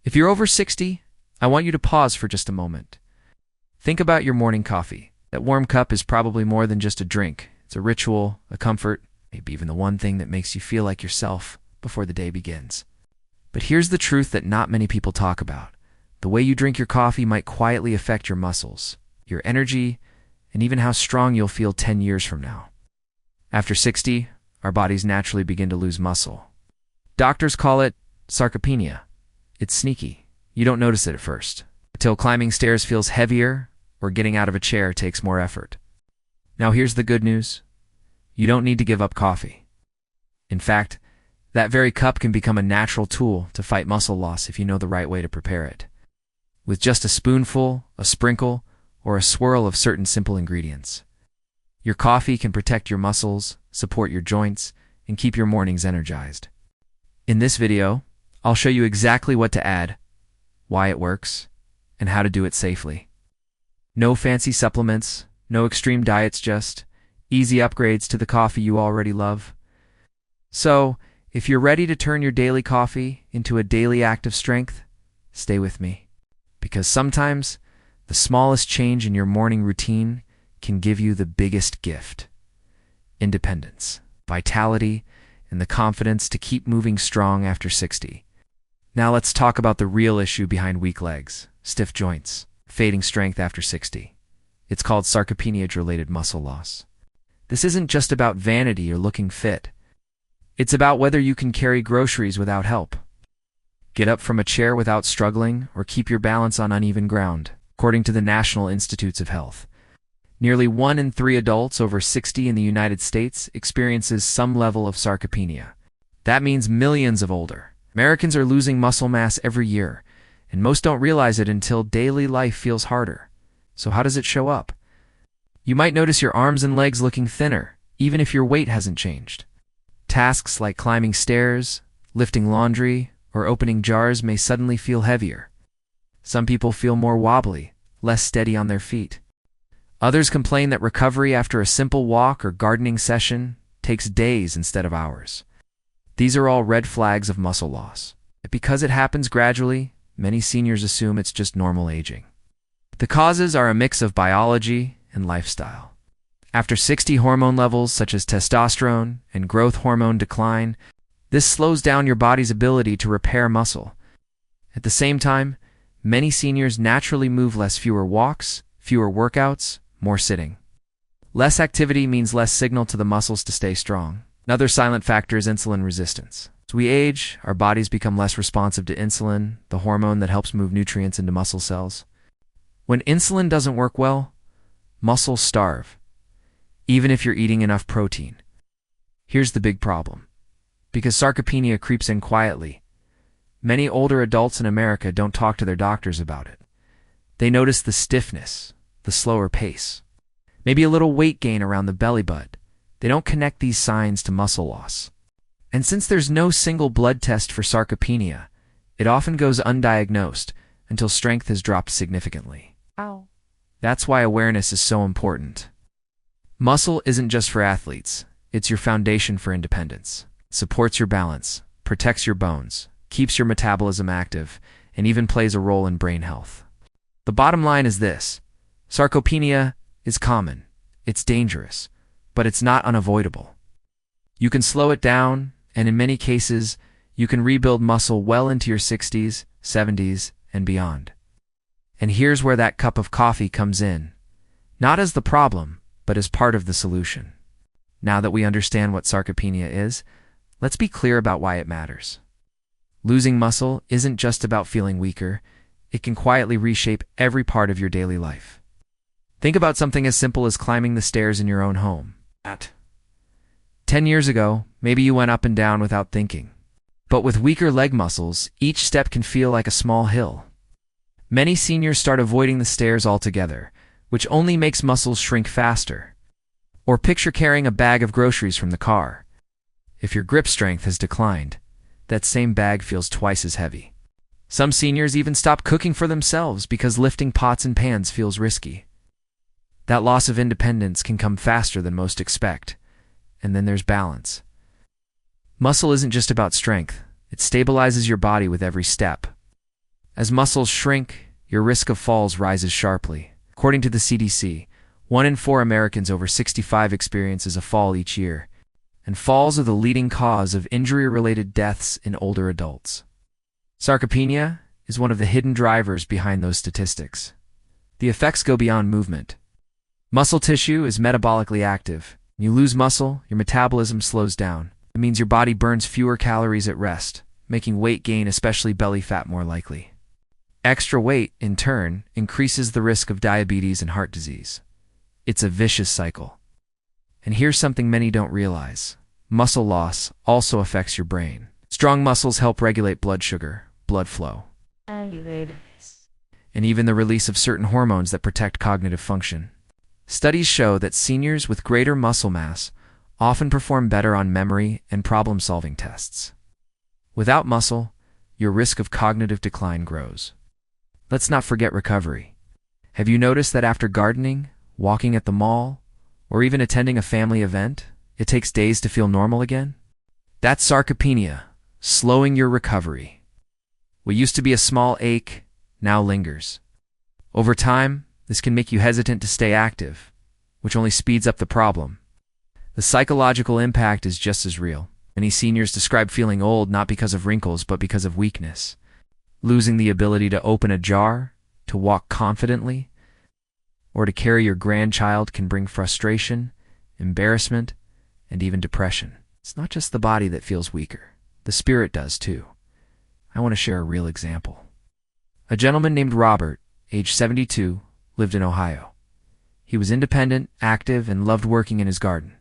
If you're over 60, I want you to pause for just a moment. Think about your morning coffee. That warm cup is probably more than just a drink. It's a ritual, a comfort, maybe even the one thing that makes you feel like yourself before the day begins. But here's the truth that not many people talk about. The way you drink your coffee might quietly affect your muscles, your energy, and even how strong you'll feel 10 years from now. After 60, our bodies naturally begin to lose muscle. Doctors call it sarcopenia. It's sneaky. You don't notice it at first, until climbing stairs feels heavier or getting out of a chair takes more effort. Now here's the good news. You don't need to give up coffee. In fact, that very cup can become a natural tool to fight muscle loss if you know the right way to prepare it. With just a spoonful, a sprinkle, or a swirl of certain simple ingredients, your coffee can protect your muscles, support your joints, and keep your mornings energized. In this video, I'll show you exactly what to add, why it works, and how to do it safely. No fancy supplements, no extreme diets, just easy upgrades to the coffee you already love. So, if you're ready to turn your daily coffee into a daily act of strength, stay with me. Because sometimes, the smallest change in your morning routine can give you the biggest gift. Independence, vitality, and the confidence to keep moving strong after 60. Now let's talk about the real issue behind weak legs, stiff joints, fading strength after 60. It's called sarcopenia-related muscle loss. This isn't just about vanity or looking fit. It's about whether you can carry groceries without help, get up from a chair without struggling, or keep your balance on uneven ground, according to the National Institutes of Health. Nearly 1 in 3 adults over 60 in the United States experiences some level of sarcopenia. That means millions of older Americans are losing muscle mass every year, and most don't realize it until daily life feels harder. So how does it show up? You might notice your arms and legs looking thinner, even if your weight hasn't changed. Tasks like climbing stairs, lifting laundry, or opening jars may suddenly feel heavier. Some people feel more wobbly, less steady on their feet. Others complain that recovery after a simple walk or gardening session takes days instead of hours. These are all red flags of muscle loss. Because it happens gradually, many seniors assume it's just normal aging. The causes are a mix of biology and lifestyle. After 60, hormone levels such as testosterone and growth hormone decline. This slows down your body's ability to repair muscle. At the same time, many seniors naturally move less, fewer walks, fewer workouts, more sitting. Less activity means less signal to the muscles to stay strong. Another silent factor is insulin resistance. As we age, our bodies become less responsive to insulin, the hormone that helps move nutrients into muscle cells. When insulin doesn't work well, muscles starve, even if you're eating enough protein. Here's the big problem. Because sarcopenia creeps in quietly, many older adults in America don't talk to their doctors about it. They notice the stiffness, the slower pace, maybe a little weight gain around the belly button. They don't connect these signs to muscle loss. And since there's no single blood test for sarcopenia, it often goes undiagnosed until strength has dropped significantly. Ow. That's why awareness is so important. Muscle isn't just for athletes. It's your foundation for independence. Supports your balance, protects your bones, keeps your metabolism active, and even plays a role in brain health. The bottom line is this. Sarcopenia is common. It's dangerous, but it's not unavoidable. You can slow it down, and in many cases, you can rebuild muscle well into your 60s, 70s, and beyond. And here's where that cup of coffee comes in. Not as the problem, but as part of the solution. Now that we understand what sarcopenia is, let's be clear about why it matters. Losing muscle isn't just about feeling weaker. It can quietly reshape every part of your daily life. Think about something as simple as climbing the stairs in your own home. 10 years ago, maybe you went up and down without thinking. But with weaker leg muscles, each step can feel like a small hill. Many seniors start avoiding the stairs altogether, which only makes muscles shrink faster. Or picture carrying a bag of groceries from the car. If your grip strength has declined, that same bag feels twice as heavy. Some seniors even stop cooking for themselves because lifting pots and pans feels risky. That loss of independence can come faster than most expect. And then there's balance. Muscle isn't just about strength. It stabilizes your body with every step. As muscles shrink, your risk of falls rises sharply. According to the CDC, 1 in 4 Americans over 65 experiences a fall each year, and falls are the leading cause of injury-related deaths in older adults. Sarcopenia is one of the hidden drivers behind those statistics. The effects go beyond movement. Muscle tissue is metabolically active. When you lose muscle, your metabolism slows down. It means your body burns fewer calories at rest, making weight gain, especially belly fat, more likely. Extra weight, in turn, increases the risk of diabetes and heart disease. It's a vicious cycle. And here's something many don't realize. Muscle loss also affects your brain. Strong muscles help regulate blood sugar, blood flow, and even the release of certain hormones that protect cognitive function. Studies show that seniors with greater muscle mass often perform better on memory and problem-solving tests. Without muscle, your risk of cognitive decline grows. Let's not forget recovery. Have you noticed that after gardening, walking at the mall, or even attending a family event, it takes days to feel normal again? That's sarcopenia, slowing your recovery. What used to be a small ache now lingers. Over time, this can make you hesitant to stay active, which only speeds up the problem. The psychological impact is just as real. Many seniors describe feeling old not because of wrinkles, but because of weakness. Losing the ability to open a jar, to walk confidently, or to carry your grandchild can bring frustration, embarrassment, and even depression. It's not just the body that feels weaker. The spirit does too. I want to share a real example. A gentleman named Robert, age 72, lived in Ohio. He was independent, active, and loved working in his garden.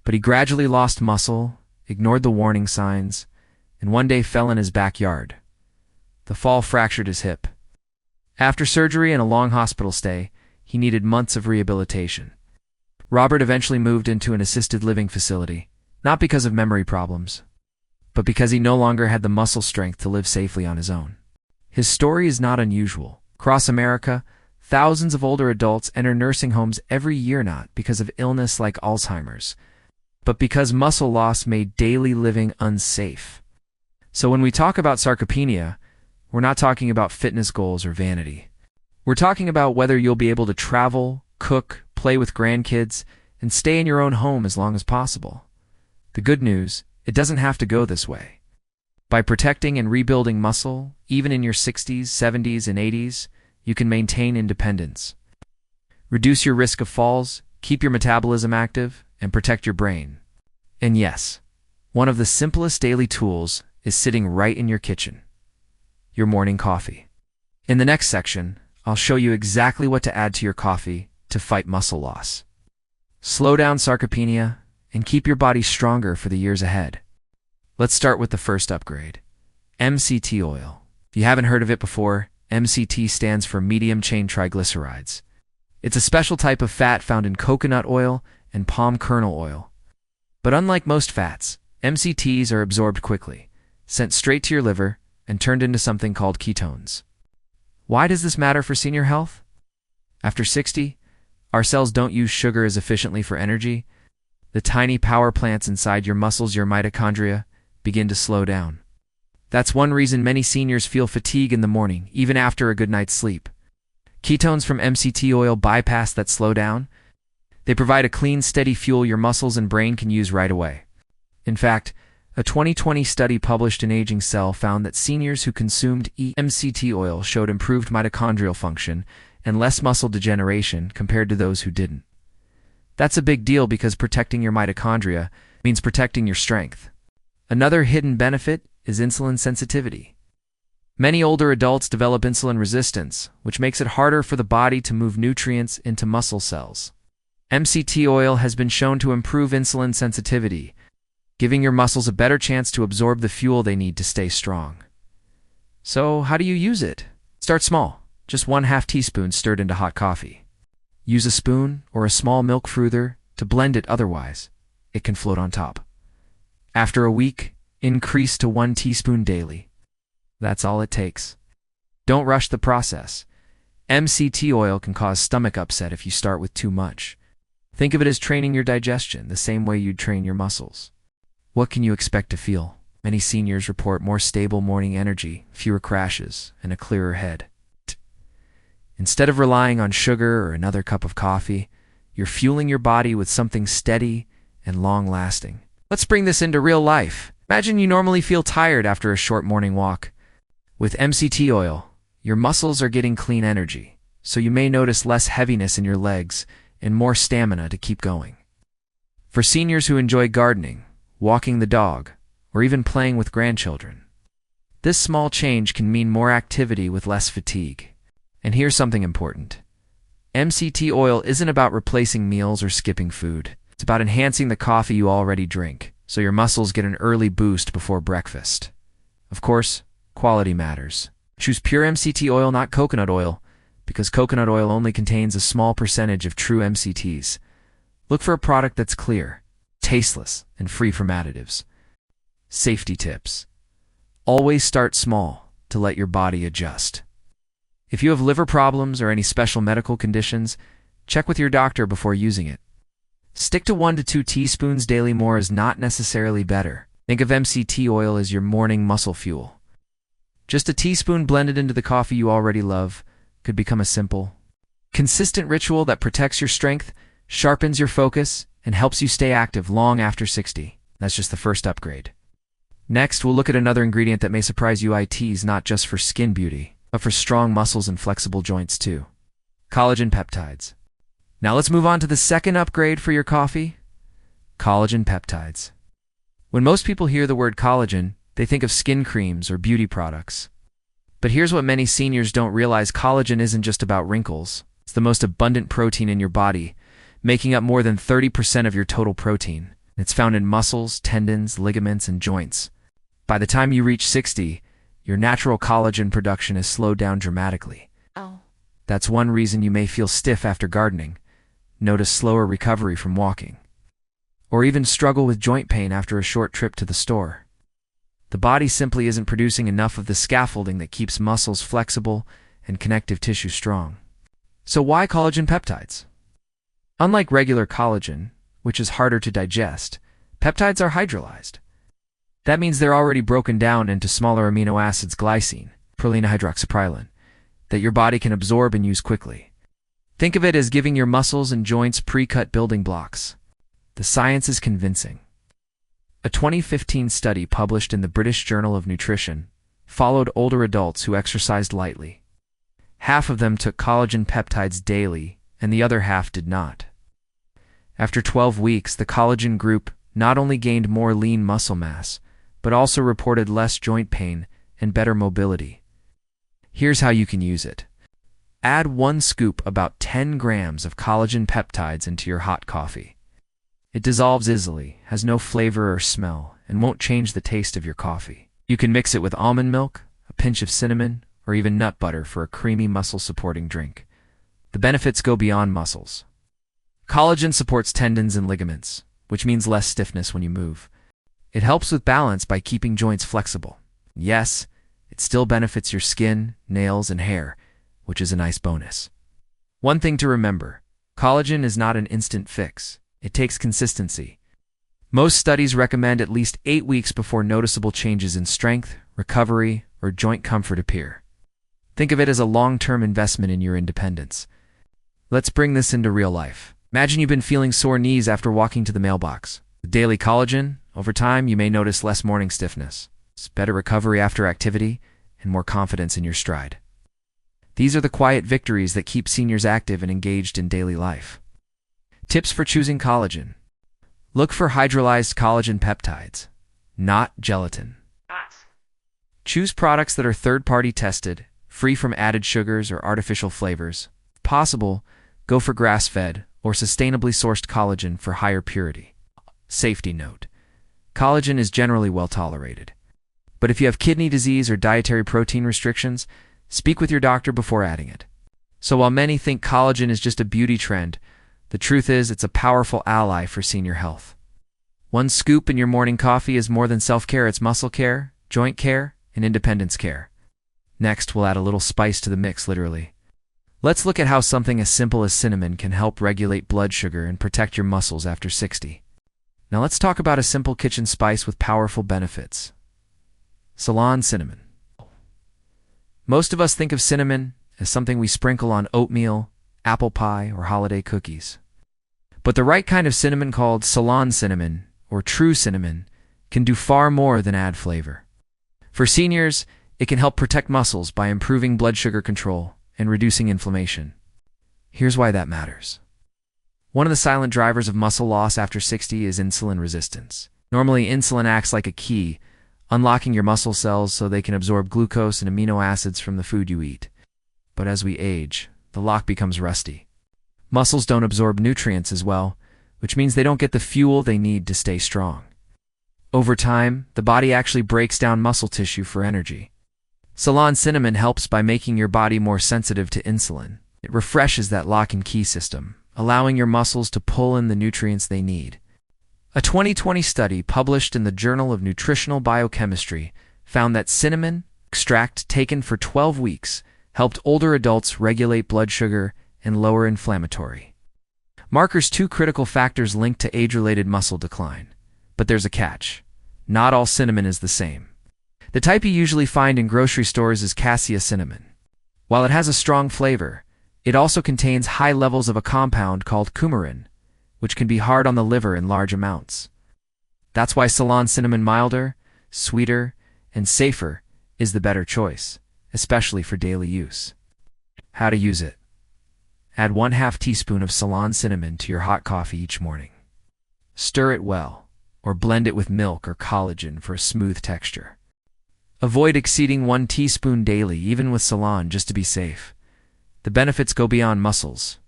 But he gradually lost muscle, ignored the warning signs, and one day fell in his backyard. The fall fractured his hip. After surgery and a long hospital stay, he needed months of rehabilitation. Robert eventually moved into an assisted living facility, not because of memory problems, but because he no longer had the muscle strength to live safely on his own. His story is not unusual. Across America, thousands of older adults enter nursing homes every year, not because of illness like Alzheimer's, but because muscle loss made daily living unsafe. So when we talk about sarcopenia, we're not talking about fitness goals or vanity. We're talking about whether you'll be able to travel, cook, play with grandkids, and stay in your own home as long as possible. The good news, it doesn't have to go this way. By protecting and rebuilding muscle, even in your 60s, 70s, and 80s, you can maintain independence. Reduce your risk of falls, keep your metabolism active, and protect your brain. And yes, one of the simplest daily tools is sitting right in your kitchen. Your morning coffee. In the next section, I'll show you exactly what to add to your coffee to fight muscle loss. Slow down sarcopenia and keep your body stronger for the years ahead. Let's start with the first upgrade, MCT oil. If you haven't heard of it before, MCT stands for medium-chain triglycerides. It's a special type of fat found in coconut oil and palm kernel oil. But unlike most fats, MCTs are absorbed quickly, sent straight to your liver, and turned into something called ketones. Why does this matter for senior health? After 60, our cells don't use sugar as efficiently for energy. The tiny power plants inside your muscles, your mitochondria, begin to slow down. That's one reason many seniors feel fatigue in the morning, even after a good night's sleep. Ketones from MCT oil bypass that slowdown. They provide a clean, steady fuel your muscles and brain can use right away. In fact, a 2020 study published in Aging Cell found that seniors who consumed MCT oil showed improved mitochondrial function and less muscle degeneration compared to those who didn't. That's a big deal because protecting your mitochondria means protecting your strength. Another hidden benefit is insulin sensitivity. Many older adults develop insulin resistance, which makes it harder for the body to move nutrients into muscle cells. MCT oil has been shown to improve insulin sensitivity, giving your muscles a better chance to absorb the fuel they need to stay strong. So, how do you use it? Start small, just 1/2 teaspoon stirred into hot coffee. Use a spoon or a small milk frother to blend it, otherwise it can float on top. After a week, increase to 1 teaspoon daily. That's all it takes. Don't rush the process. MCT oil can cause stomach upset if you start with too much. Think of it as training your digestion the same way you'd train your muscles. What can you expect to feel? Many seniors report more stable morning energy, fewer crashes, and a clearer head. Instead of relying on sugar or another cup of coffee, you're fueling your body with something steady and long-lasting. Let's bring this into real life. Imagine you normally feel tired after a short morning walk. With MCT oil, your muscles are getting clean energy, so you may notice less heaviness in your legs and more stamina to keep going. For seniors who enjoy gardening, walking the dog, or even playing with grandchildren, this small change can mean more activity with less fatigue. And here's something important. MCT oil isn't about replacing meals or skipping food. It's about enhancing the coffee you already drink, so your muscles get an early boost before breakfast. Of course, quality matters. Choose pure MCT oil, not coconut oil, because coconut oil only contains a small percentage of true MCTs. Look for a product that's clear, tasteless, and free from additives. Safety tips. Always start small to let your body adjust. If you have liver problems or any special medical conditions, check with your doctor before using it. Stick to 1 to 2 teaspoons daily. More is not necessarily better. Think of MCT oil as your morning muscle fuel. Just a teaspoon blended into the coffee you already love could become a simple, consistent ritual that protects your strength, sharpens your focus, and helps you stay active long after 60. That's just the first upgrade. Next, we'll look at another ingredient that may surprise you. It's not just for skin beauty, but for strong muscles and flexible joints too. Collagen peptides. Now let's move on to the second upgrade for your coffee. Collagen peptides. When most people hear the word collagen, they think of skin creams or beauty products. But here's what many seniors don't realize. Collagen isn't just about wrinkles. It's the most abundant protein in your body, making up more than 30% of your total protein. It's found in muscles, tendons, ligaments, and joints. By the time you reach 60, your natural collagen production has slowed down dramatically. That's one reason you may feel stiff after gardening, notice slower recovery from walking, or even struggle with joint pain after a short trip to the store. The body simply isn't producing enough of the scaffolding that keeps muscles flexible and connective tissue strong. So why collagen peptides? Unlike regular collagen, which is harder to digest, peptides are hydrolyzed. That means they're already broken down into smaller amino acids, glycine, proline hydroxypyrilene, that your body can absorb and use quickly. Think of it as giving your muscles and joints pre-cut building blocks. The science is convincing. A 2015 study published in the British Journal of Nutrition followed older adults who exercised lightly. Half of them took collagen peptides daily, and the other half did not. After 12 weeks, the collagen group not only gained more lean muscle mass, but also reported less joint pain and better mobility. Here's how you can use it. Add 1 scoop, about 10 grams of collagen peptides into your hot coffee. It dissolves easily, has no flavor or smell, and won't change the taste of your coffee. You can mix it with almond milk, a pinch of cinnamon, or even nut butter for a creamy muscle-supporting drink. The benefits go beyond muscles. Collagen supports tendons and ligaments, which means less stiffness when you move. It helps with balance by keeping joints flexible. Yes, it still benefits your skin, nails, and hair, which is a nice bonus. One thing to remember, collagen is not an instant fix. It takes consistency. Most studies recommend at least 8 weeks before noticeable changes in strength, recovery, or joint comfort appear. Think of it as a long-term investment in your independence. Let's bring this into real life. Imagine you've been feeling sore knees after walking to the mailbox. With daily collagen, over time you may notice less morning stiffness, better recovery after activity, and more confidence in your stride. These are the quiet victories that keep seniors active and engaged in daily life. Tips for choosing collagen. Look for hydrolyzed collagen peptides, not gelatin. Choose products that are third-party tested, free from added sugars or artificial flavors. If possible, go for grass-fed or sustainably sourced collagen for higher purity. Safety note. Collagen is generally well tolerated. But if you have kidney disease or dietary protein restrictions, speak with your doctor before adding it. So while many think collagen is just a beauty trend, the truth is it's a powerful ally for senior health. 1 scoop in your morning coffee is more than self-care. It's muscle care, joint care, and independence care. Next, we'll add a little spice to the mix, literally. Let's look at how something as simple as cinnamon can help regulate blood sugar and protect your muscles after 60. Now let's talk about a simple kitchen spice with powerful benefits. Ceylon cinnamon. Most of us think of cinnamon as something we sprinkle on oatmeal, apple pie, or holiday cookies. But the right kind of cinnamon, called Ceylon cinnamon or true cinnamon, can do far more than add flavor. For seniors, it can help protect muscles by improving blood sugar control and reducing inflammation. Here's why that matters. One of the silent drivers of muscle loss after 60 is insulin resistance. Normally, insulin acts like a key, unlocking your muscle cells so they can absorb glucose and amino acids from the food you eat. But as we age, the lock becomes rusty. Muscles don't absorb nutrients as well, which means they don't get the fuel they need to stay strong. Over time, the body actually breaks down muscle tissue for energy. Ceylon cinnamon helps by making your body more sensitive to insulin. It refreshes that lock and key system, allowing your muscles to pull in the nutrients they need. A 2020 study published in the Journal of Nutritional Biochemistry found that cinnamon extract taken for 12 weeks helped older adults regulate blood sugar and lower inflammatory markers, two critical factors linked to age-related muscle decline. But there's a catch. Not all cinnamon is the same. The type you usually find in grocery stores is cassia cinnamon. While it has a strong flavor, it also contains high levels of a compound called coumarin, which can be hard on the liver in large amounts. That's why Ceylon cinnamon, milder, sweeter, and safer, is the better choice, especially for daily use. How to use it. Add 1/2 teaspoon of Ceylon cinnamon to your hot coffee each morning. Stir it well, or blend it with milk or collagen for a smooth texture. Avoid exceeding 1 teaspoon daily, even with Ceylon, just to be safe. The benefits go beyond muscles.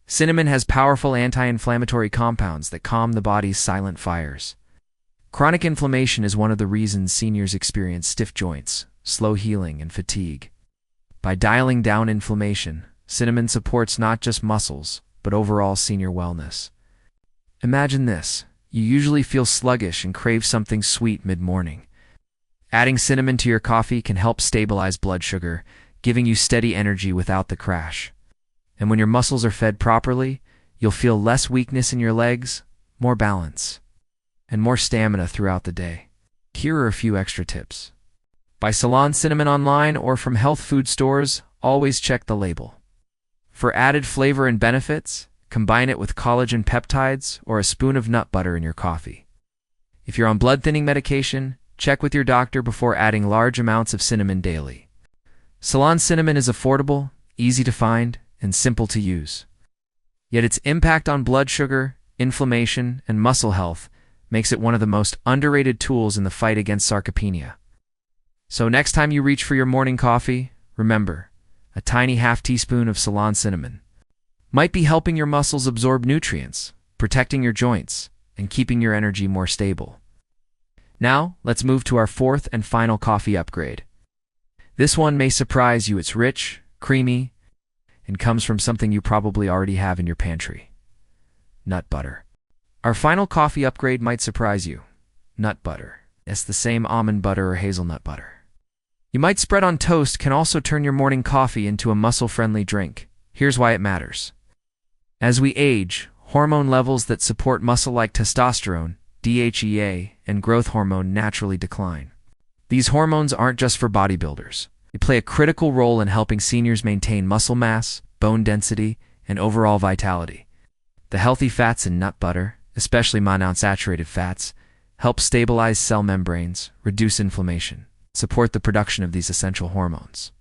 Cinnamon has powerful anti-inflammatory compounds that calm the body's silent fires. Chronic inflammation is one of the reasons seniors experience stiff joints, slow healing, and fatigue. By dialing down inflammation, cinnamon supports not just muscles, but overall senior wellness. Imagine this. You usually feel sluggish and crave something sweet mid-morning. Adding cinnamon to your coffee can help stabilize blood sugar, giving you steady energy without the crash. And when your muscles are fed properly, you'll feel less weakness in your legs, more balance, and more stamina throughout the day. Here are a few extra tips. Buy Ceylon cinnamon online or from health food stores, always check the label. For added flavor and benefits, combine it with collagen peptides or a spoon of nut butter in your coffee. If you're on blood thinning medication, check with your doctor before adding large amounts of cinnamon daily. Ceylon cinnamon is affordable, easy to find, and simple to use. Yet its impact on blood sugar, inflammation, and muscle health makes it one of the most underrated tools in the fight against sarcopenia. So next time you reach for your morning coffee, remember, a tiny 1/2 teaspoon of Ceylon cinnamon might be helping your muscles absorb nutrients, protecting your joints, and keeping your energy more stable. Now, let's move to our fourth and final coffee upgrade. This one may surprise you. It's rich, creamy, and comes from something you probably already have in your pantry. Nut butter. Our final coffee upgrade might surprise you. Nut butter. It's the same almond butter or hazelnut butter you might spread on toast can also turn your morning coffee into a muscle-friendly drink. Here's why it matters. As we age, hormone levels that support muscle like testosterone, DHEA, and growth hormone naturally decline. These hormones aren't just for bodybuilders. They play a critical role in helping seniors maintain muscle mass, bone density, and overall vitality. The healthy fats in nut butter, especially monounsaturated fats, help stabilize cell membranes, reduce inflammation, support the production of these essential hormones.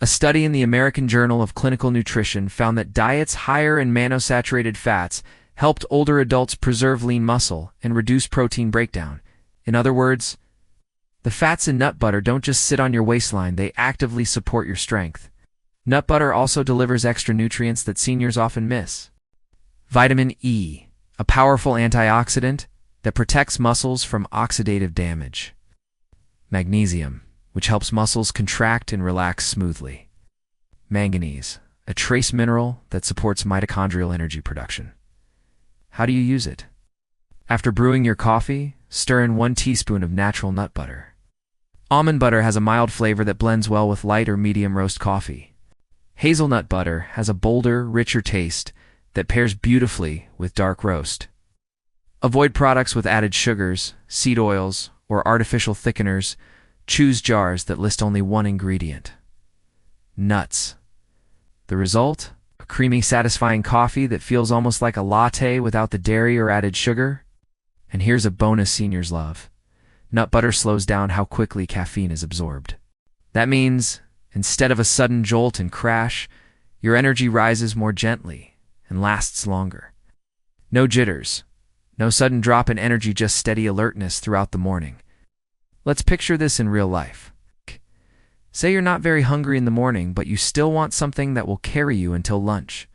A study in the American Journal of Clinical Nutrition found that diets higher in monounsaturated fats helped older adults preserve lean muscle and reduce protein breakdown. In other words, the fats in nut butter don't just sit on your waistline, they actively support your strength. Nut butter also delivers extra nutrients that seniors often miss. Vitamin E, a powerful antioxidant that protects muscles from oxidative damage. Magnesium, which helps muscles contract and relax smoothly. Manganese, a trace mineral that supports mitochondrial energy production. How do you use it? After brewing your coffee, stir in 1 teaspoon of natural nut butter. Almond butter has a mild flavor that blends well with light or medium roast coffee. Hazelnut butter has a bolder, richer taste that pairs beautifully with dark roast. Avoid products with added sugars, seed oils, or artificial thickeners Choose jars that list only one ingredient: nuts. The result? A creamy, satisfying coffee that feels almost like a latte without the dairy or added sugar. And here's a bonus seniors love. Nut butter slows down how quickly caffeine is absorbed. That means, instead of a sudden jolt and crash, your energy rises more gently and lasts longer. No jitters, no sudden drop in energy, just steady alertness throughout the morning. Let's picture this in real life. Say you're not very hungry in the morning, but you still want something that will carry you until lunch.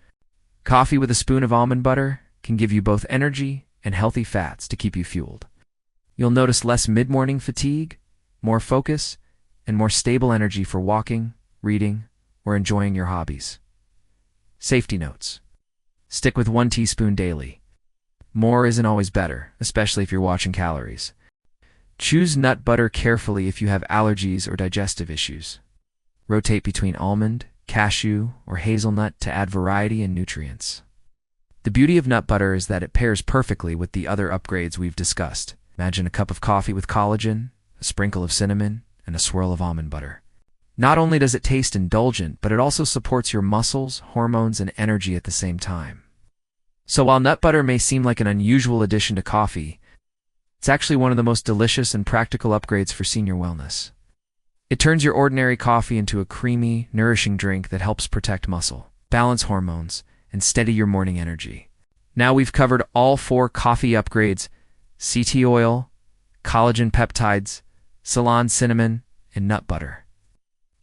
Coffee with a spoon of almond butter can give you both energy and healthy fats to keep you fueled. You'll notice less mid-morning fatigue, more focus, and more stable energy for walking, reading, or enjoying your hobbies. Safety notes. Stick with 1 teaspoon daily. More isn't always better, especially if you're watching calories. Choose nut butter carefully if you have allergies or digestive issues. Rotate between almond, cashew, or hazelnut to add variety and nutrients. The beauty of nut butter is that it pairs perfectly with the other upgrades we've discussed. Imagine a cup of coffee with collagen, a sprinkle of cinnamon, and a swirl of almond butter. Not only does it taste indulgent, but it also supports your muscles, hormones, and energy at the same time. So while nut butter may seem like an unusual addition to coffee, it's actually one of the most delicious and practical upgrades for senior wellness. It turns your ordinary coffee into a creamy, nourishing drink that helps protect muscle, balance hormones, and steady your morning energy. Now we've covered all 4 coffee upgrades: CT oil, collagen peptides, Ceylon cinnamon, and nut butter.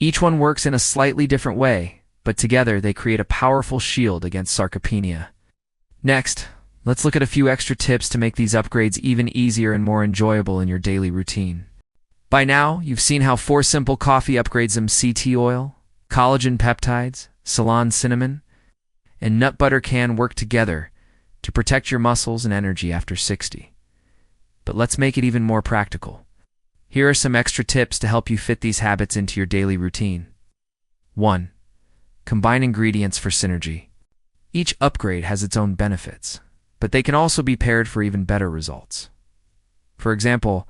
Each one works in a slightly different way, but together they create a powerful shield against sarcopenia. Next, let's look at a few extra tips to make these upgrades even easier and more enjoyable in your daily routine. By now, you've seen how 4 simple coffee upgrades: CT oil, collagen peptides, Ceylon cinnamon, and nut butter can work together to protect your muscles and energy after 60. But let's make it even more practical. Here are some extra tips to help you fit these habits into your daily routine. 1. Combine ingredients for synergy. Each upgrade has its own benefits, but they can also be paired for even better results. For example,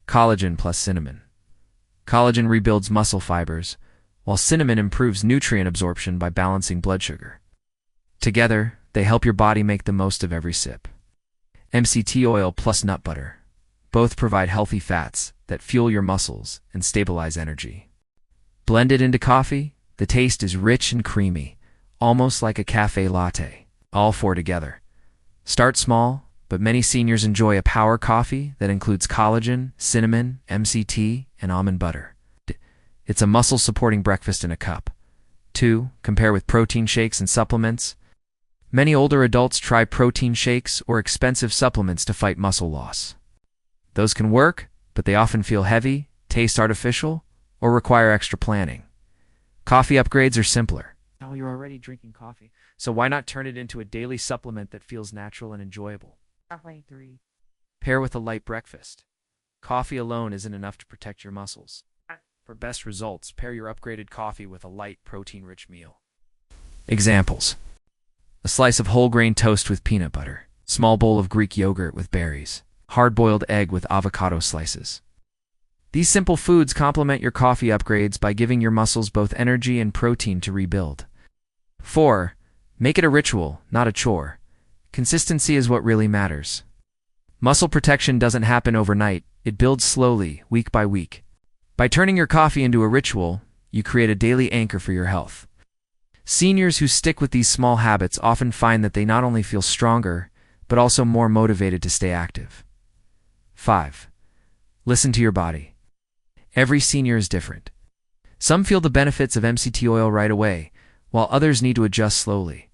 collagen plus cinnamon. Collagen rebuilds muscle fibers, while cinnamon improves nutrient absorption by balancing blood sugar. Together, they help your body make the most of every sip. MCT oil plus nut butter. Both provide healthy fats that fuel your muscles and stabilize energy. Blended into coffee, the taste is rich and creamy, almost like a cafe latte. All 4 together. Start small, but many seniors enjoy a power coffee that includes collagen, cinnamon, MCT, and almond butter. It's a muscle-supporting breakfast in a cup. 2. Compare with protein shakes and supplements. Many older adults try protein shakes or expensive supplements to fight muscle loss. Those can work, but they often feel heavy, taste artificial, or require extra planning. Coffee upgrades are simpler. Oh, you're already drinking coffee, so why not turn it into a daily supplement that feels natural and enjoyable? 3. Pair with a light breakfast. Coffee alone isn't enough to protect your muscles. For best results, pair your upgraded coffee with a light, protein-rich meal. Examples: a slice of whole grain toast with peanut butter, small bowl of Greek yogurt with berries, hard-boiled egg with avocado slices. These simple foods complement your coffee upgrades by giving your muscles both energy and protein to rebuild. 4. Make it a ritual, not a chore. Consistency is what really matters. Muscle protection doesn't happen overnight, it builds slowly, week by week. By turning your coffee into a ritual, you create a daily anchor for your health. Seniors who stick with these small habits often find that they not only feel stronger, but also more motivated to stay active. 5. Listen to your body. Every senior is different. Some feel the benefits of MCT oil right away, while others need to adjust slowly.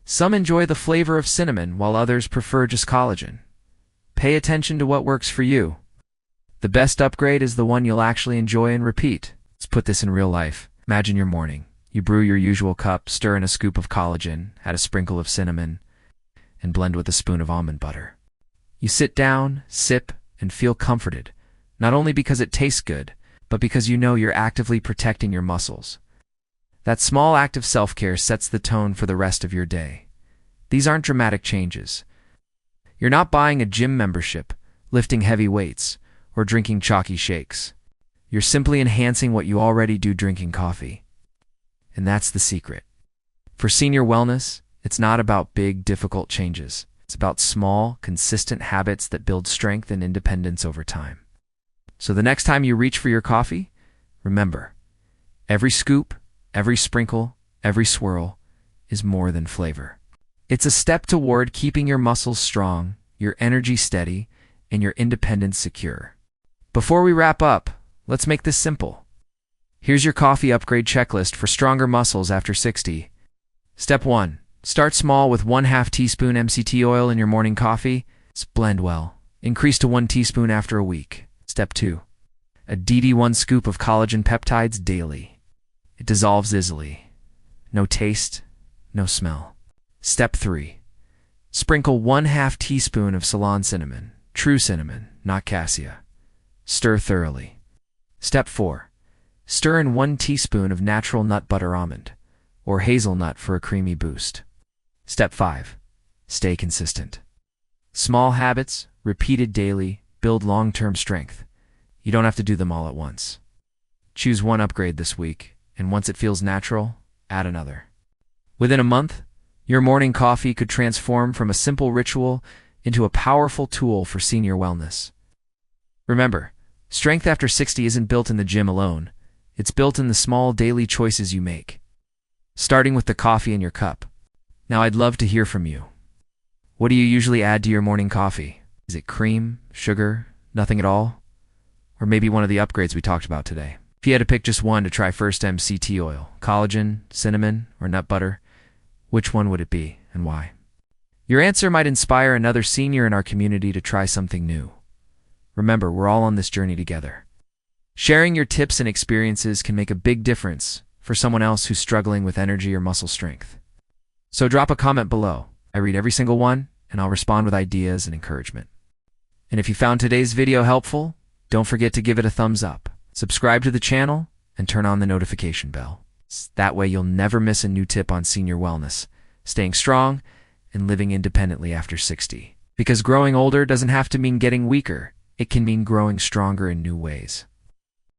Some enjoy the flavor of cinnamon, while others prefer just collagen. Pay attention to what works for you. The best upgrade is the one you'll actually enjoy and repeat. Let's put this in real life. Imagine your morning. You brew your usual cup, stir in a scoop of collagen, add a sprinkle of cinnamon, and blend with a spoon of almond butter. You sit down, sip, and feel comforted, not only because it tastes good, but because you know you're actively protecting your muscles. That small act of self-care sets the tone for the rest of your day. These aren't dramatic changes. You're not buying a gym membership, lifting heavy weights, or drinking chalky shakes. You're simply enhancing what you already do drinking coffee. And that's the secret. For senior wellness, it's not about big, difficult changes. It's about small, consistent habits that build strength and independence over time. So the next time you reach for your coffee, remember, every scoop, every sprinkle, every swirl is more than flavor. It's a step toward keeping your muscles strong, your energy steady, and your independence secure. Before we wrap up, let's make this simple. Here's your coffee upgrade checklist for stronger muscles after 60. Step 1. Start small with 1/2 teaspoon MCT oil in your morning coffee. Blend well. Increase to 1 teaspoon after a week. Step 2. A DD1 scoop of collagen peptides daily. It dissolves easily. No taste, no smell. Step 3. Sprinkle 1/2 teaspoon of Ceylon cinnamon. True cinnamon, not cassia. Stir thoroughly. Step 4. Stir in 1 teaspoon of natural nut butter almond, or hazelnut for a creamy boost. Step 5. Stay consistent. Small habits, repeated daily, build long-term strength. You don't have to do them all at once. Choose one upgrade this week, and once it feels natural, add another. Within a month, your morning coffee could transform from a simple ritual into a powerful tool for senior wellness. Remember, strength after 60 isn't built in the gym alone. It's built in the small daily choices you make, starting with the coffee in your cup. Now I'd love to hear from you. What do you usually add to your morning coffee? Is it cream, sugar, nothing at all? Or maybe one of the upgrades we talked about today? If you had to pick just one to try first, MCT oil, collagen, cinnamon, or nut butter, which one would it be and why? Your answer might inspire another senior in our community to try something new. Remember, we're all on this journey together. Sharing your tips and experiences can make a big difference for someone else who's struggling with energy or muscle strength. So drop a comment below. I read every single one, and I'll respond with ideas and encouragement. And if you found today's video helpful, don't forget to give it a thumbs up, subscribe to the channel, and turn on the notification bell. That way you'll never miss a new tip on senior wellness, staying strong, and living independently after 60. Because growing older doesn't have to mean getting weaker. It can mean growing stronger in new ways.